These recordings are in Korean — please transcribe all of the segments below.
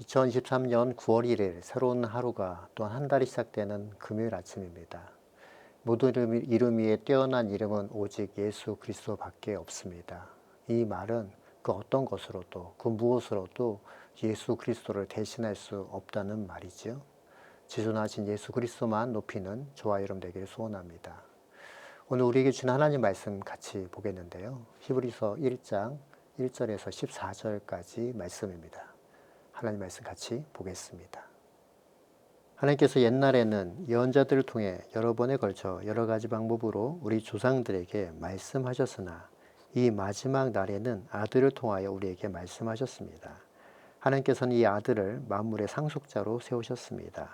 2023년 9월 1일 새로운 하루가 또한 한 달이 시작되는 금요일 아침입니다. 모든 이름 위에 뛰어난 이름은 오직 예수 그리스도밖에 없습니다. 이 말은 그 어떤 것으로도 그 무엇으로도 예수 그리스도를 대신할 수 없다는 말이죠. 지존하신 예수 그리스도만 높이는 저와 여러분 되기를 소원합니다. 오늘 우리에게 주신 하나님 말씀 같이 보겠는데요. 히브리서 1장 1절에서 14절까지 말씀입니다. 하나님 말씀 같이 보겠습니다. 하나님께서 옛날에는 예언자들을 통해 여러 번에 걸쳐 여러 가지 방법으로 우리 조상들에게 말씀하셨으나 이 마지막 날에는 아들을 통하여 우리에게 말씀하셨습니다. 하나님께서는 이 아들을 만물의 상속자로 세우셨습니다.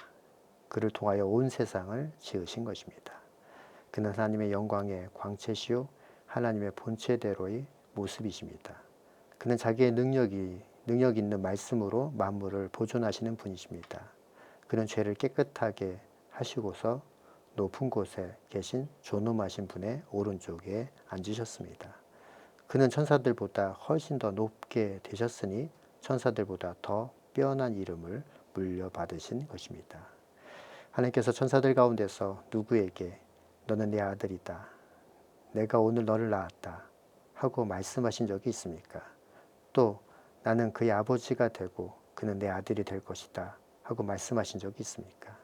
그를 통하여 온 세상을 지으신 것입니다. 그는 하나님의 영광의 광채시요 하나님의 본체대로의 모습이십니다. 그는 자기의 능력 있는 말씀으로 만물을 보존하시는 분이십니다. 그는 죄를 깨끗하게 하시고서 높은 곳에 계신 존엄하신 분의 오른쪽에 앉으셨습니다. 그는 천사들보다 훨씬 더 높게 되셨으니 천사들보다 더 뛰어난 이름을 물려받으신 것입니다. 하나님께서 천사들 가운데서 누구에게 너는 내 아들이다. 내가 오늘 너를 낳았다. 하고 말씀하신 적이 있습니까? 또 나는 그의 아버지가 되고 그는 내 아들이 될 것이다 하고 말씀하신 적이 있습니까?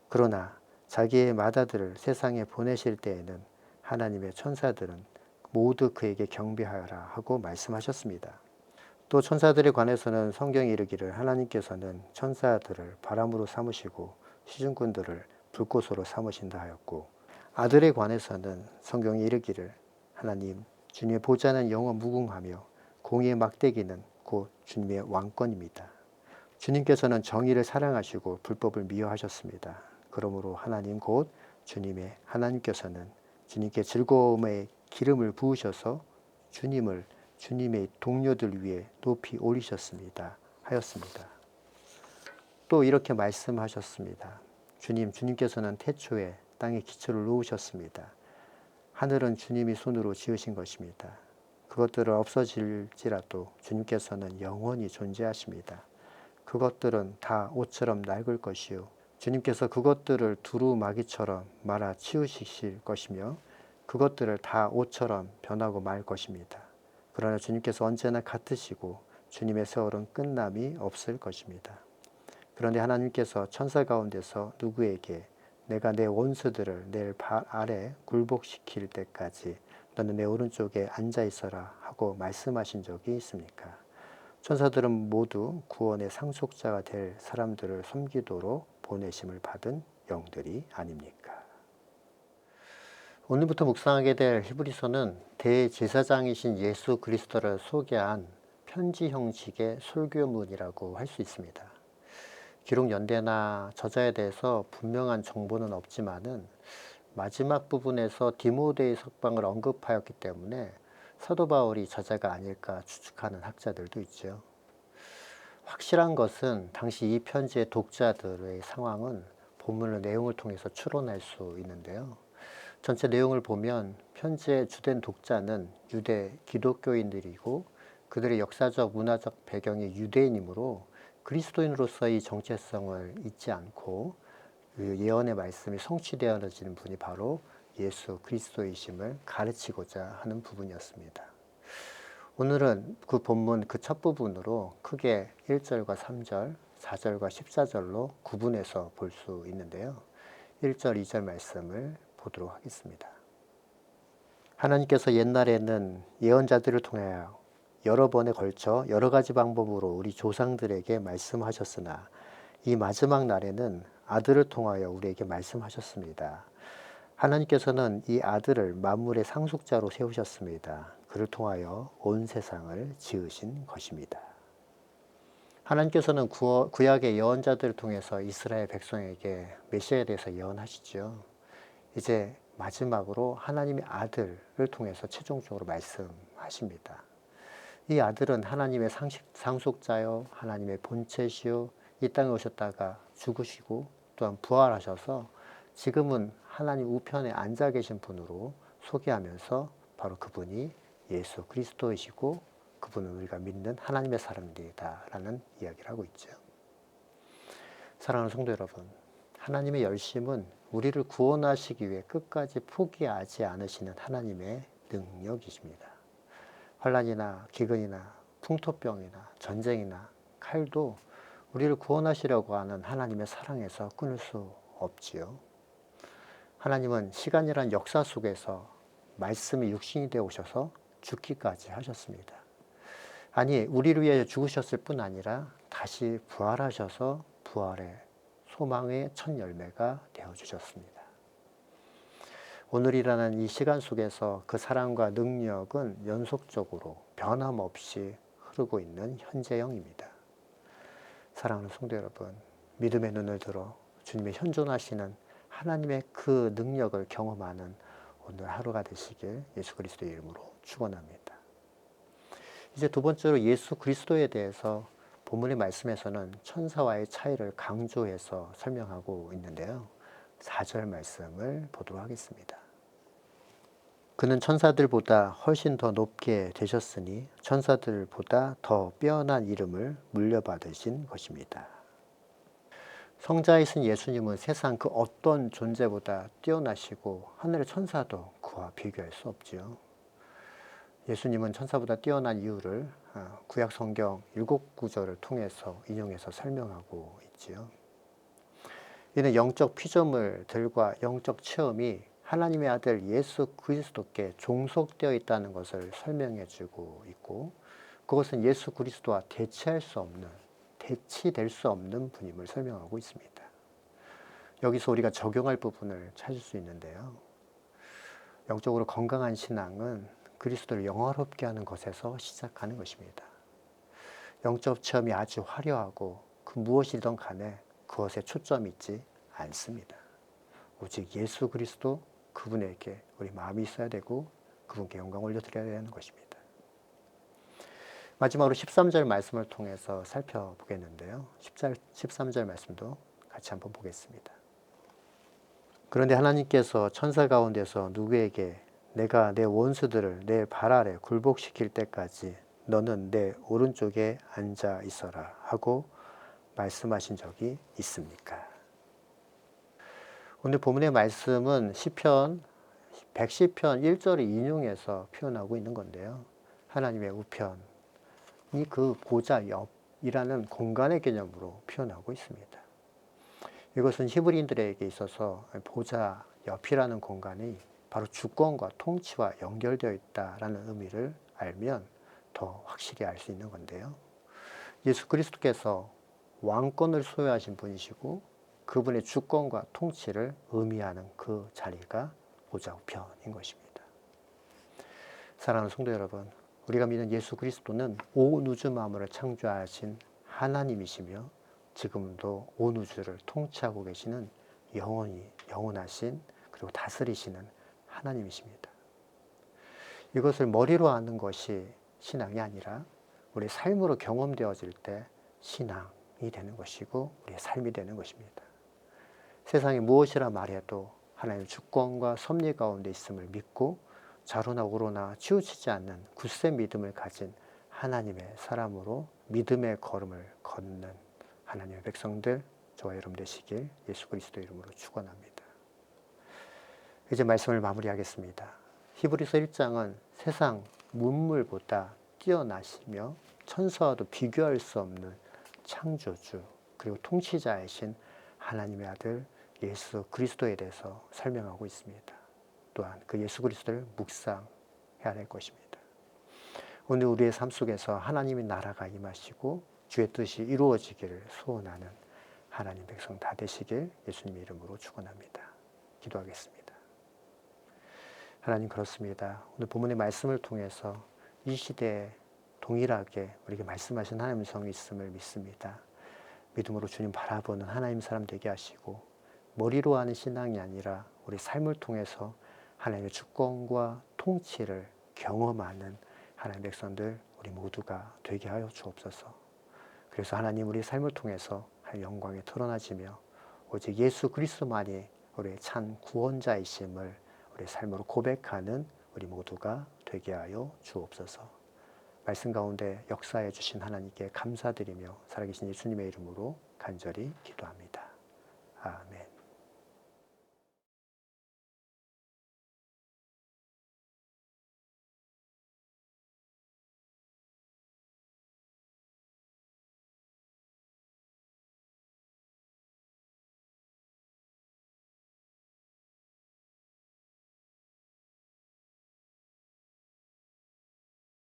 그러나 자기의 맏아들을 세상에 보내실 때에는 하나님의 천사들은 모두 그에게 경배하여라 하고 말씀하셨습니다. 또 천사들에 관해서는 성경이 이르기를 하나님께서는 천사들을 바람으로 삼으시고 시중꾼들을 불꽃으로 삼으신다 하였고, 아들에 관해서는 성경이 이르기를 하나님 주님의 보좌는 영원 무궁하며 공의의 막대기는 곧 주님의 왕권입니다. 주님께서는 정의를 사랑하시고 불법을 미워하셨습니다. 그러므로 하나님 곧 주님의 하나님께서는 주님께 즐거움의 기름을 부으셔서 주님을 주님의 동료들 위에 높이 올리셨습니다. 하였습니다. 또 이렇게 말씀하셨습니다. 주님께서는 태초에 땅에 기초를 놓으셨습니다. 하늘은 주님이 손으로 지으신 것입니다. 그것들은 없어질지라도 주님께서는 영원히 존재하십니다. 그것들은 다 옷처럼 낡을 것이요 주님께서 그것들을 두루마기처럼 말아 치우실 것이며 그것들을 다 옷처럼 변하고 말 것입니다. 그러나 주님께서 언제나 같으시고 주님의 세월은 끝남이 없을 것입니다. 그런데 하나님께서 천사 가운데서 누구에게 내가 내 원수들을 내 발 아래 굴복시킬 때까지 너는 내 오른쪽에 앉아 있어라 하고 말씀하신 적이 있습니까? 천사들은 모두 구원의 상속자가 될 사람들을 섬기도록 보내심을 받은 영들이 아닙니까? 오늘부터 묵상하게 될 히브리서는 대제사장이신 예수 그리스도를 소개한 편지 형식의 설교문이라고 할 수 있습니다. 기록 연대나 저자에 대해서 분명한 정보는 없지만은 마지막 부분에서 디모데의 석방을 언급하였기 때문에 사도 바울이 저자가 아닐까 추측하는 학자들도 있죠. 확실한 것은 당시 이 편지의 독자들의 상황은 본문의 내용을 통해서 추론할 수 있는데요. 전체 내용을 보면 편지의 주된 독자는 유대 기독교인들이고 그들의 역사적 문화적 배경이 유대인이므로 그리스도인으로서의 정체성을 잊지 않고 그 예언의 말씀이 성취되어지는 분이 바로 예수 그리스도이심을 가르치고자 하는 부분이었습니다. 오늘은 그 본문 그 첫 부분으로 크게 1절과 3절, 4절과 14절로 구분해서 볼 수 있는데요. 1절, 2절 말씀을 보도록 하겠습니다. 하나님께서 옛날에는 예언자들을 통하여 여러 번에 걸쳐 여러 가지 방법으로 우리 조상들에게 말씀하셨으나 이 마지막 날에는 아들을 통하여 우리에게 말씀하셨습니다. 하나님께서는 이 아들을 만물의 상속자로 세우셨습니다. 그를 통하여 온 세상을 지으신 것입니다. 하나님께서는 구약의 예언자들을 통해서 이스라엘 백성에게 메시아에 대해서 예언하시죠. 이제 마지막으로 하나님의 아들을 통해서 최종적으로 말씀하십니다. 이 아들은 하나님의 상속자요 하나님의 본체시요 이 땅에 오셨다가 죽으시고 또한 부활하셔서 지금은 하나님 우편에 앉아 계신 분으로 소개하면서 바로 그분이 예수 그리스도이시고 그분은 우리가 믿는 하나님의 사람들이다라는 이야기를 하고 있죠. 사랑하는 성도 여러분, 하나님의 열심은 우리를 구원하시기 위해 끝까지 포기하지 않으시는 하나님의 능력이십니다. 환난이나 기근이나 풍토병이나 전쟁이나 칼도 우리를 구원하시려고 하는 하나님의 사랑에서 끊을 수 없지요. 하나님은 시간이란 역사 속에서 말씀이 육신이 되어 오셔서 죽기까지 하셨습니다. 아니, 우리를 위해 죽으셨을 뿐 아니라 다시 부활하셔서 부활의 소망의 첫 열매가 되어주셨습니다. 오늘이라는 이 시간 속에서 그 사랑과 능력은 연속적으로 변함없이 흐르고 있는 현재형입니다. 사랑하는 성도 여러분, 믿음의 눈을 들어 주님의 현존하시는 하나님의 그 능력을 경험하는 오늘 하루가 되시길 예수 그리스도의 이름으로 축원합니다. 이제 두 번째로 예수 그리스도에 대해서 본문의 말씀에서는 천사와의 차이를 강조해서 설명하고 있는데요. 4절 말씀을 보도록 하겠습니다. 그는 천사들보다 훨씬 더 높게 되셨으니 천사들보다 더 빼어난 이름을 물려받으신 것입니다. 성자이신 예수님은 세상 그 어떤 존재보다 뛰어나시고 하늘의 천사도 그와 비교할 수 없지요. 예수님은 천사보다 뛰어난 이유를 구약 성경 7구절을 통해서 인용해서 설명하고 있지요. 이는 영적 피조물들과 영적 체험이 하나님의 아들 예수 그리스도께 종속되어 있다는 것을 설명해 주고 있고, 그것은 예수 그리스도와 대치될 수 없는 분임을 설명하고 있습니다. 여기서 우리가 적용할 부분을 찾을 수 있는데요. 영적으로 건강한 신앙은 그리스도를 영화롭게 하는 것에서 시작하는 것입니다. 영적 체험이 아주 화려하고 그 무엇이든 간에 그것에 초점이 있지 않습니다. 오직 예수 그리스도 그분에게 우리 마음이 있어야 되고 그분께 영광 올려드려야 되는 것입니다. 마지막으로 13절 말씀을 통해서 살펴보겠는데요. 13절 말씀도 같이 한번 보겠습니다. 그런데 하나님께서 천사 가운데서 누구에게 내가 내 원수들을 내 발 아래 굴복시킬 때까지 너는 내 오른쪽에 앉아 있어라 하고 말씀하신 적이 있습니까? 오늘 본문의 말씀은 시편 110편 1절을 인용해서 표현하고 있는 건데요. 하나님의 우편이 그 보좌 옆이라는 공간의 개념으로 표현하고 있습니다. 이것은 히브리인들에게 있어서 보좌 옆이라는 공간이 바로 주권과 통치와 연결되어 있다라는 의미를 알면 더 확실히 알 수 있는 건데요. 예수 그리스도께서 왕권을 소유하신 분이시고 그분의 주권과 통치를 의미하는 그 자리가 보좌 우편인 것입니다. 사랑하는 성도 여러분, 우리가 믿는 예수 그리스도는 온 우주 만물을 창조하신 하나님이시며 지금도 온 우주를 통치하고 계시는 영원하신 그리고 다스리시는 하나님이십니다. 이것을 머리로 아는 것이 신앙이 아니라 우리 삶으로 경험되어질 때 신앙이 되는 것이고 우리의 삶이 되는 것입니다. 세상에 무엇이라 말해도 하나님의 주권과 섭리 가운데 있음을 믿고 좌로나 우로나 치우치지 않는 굳센 믿음을 가진 하나님의 사람으로 믿음의 걸음을 걷는 하나님의 백성들, 저와 여러분 되시길 예수 그리스도 이름으로 축원합니다. 이제 말씀을 마무리하겠습니다. 히브리서 1장은 세상 문물보다 뛰어나시며 천사와도 비교할 수 없는 창조주 그리고 통치자이신 하나님의 아들 예수 그리스도에 대해서 설명하고 있습니다. 또한 그 예수 그리스도를 묵상해야 될 것입니다. 오늘 우리의 삶 속에서 하나님의 나라가 임하시고 주의 뜻이 이루어지기를 소원하는 하나님 백성 다 되시길 예수님의 이름으로 축원합니다. 기도하겠습니다. 하나님, 그렇습니다. 오늘 본문의 말씀을 통해서 이 시대에 동일하게 우리에게 말씀하신 하나님의 성이 있음을 믿습니다. 믿음으로 주님 바라보는 하나님 사람 되게 하시고 머리로 하는 신앙이 아니라 우리 삶을 통해서 하나님의 주권과 통치를 경험하는 하나님의 백성들 우리 모두가 되게 하여 주옵소서. 그래서 하나님 우리 삶을 통해서 영광에 드러나지며 오직 예수 그리스도만이 우리의 참 구원자이심을 우리 삶으로 고백하는 우리 모두가 되게 하여 주옵소서. 말씀 가운데 역사해 주신 하나님께 감사드리며 살아계신 예수님의 이름으로 간절히 기도합니다. 아멘.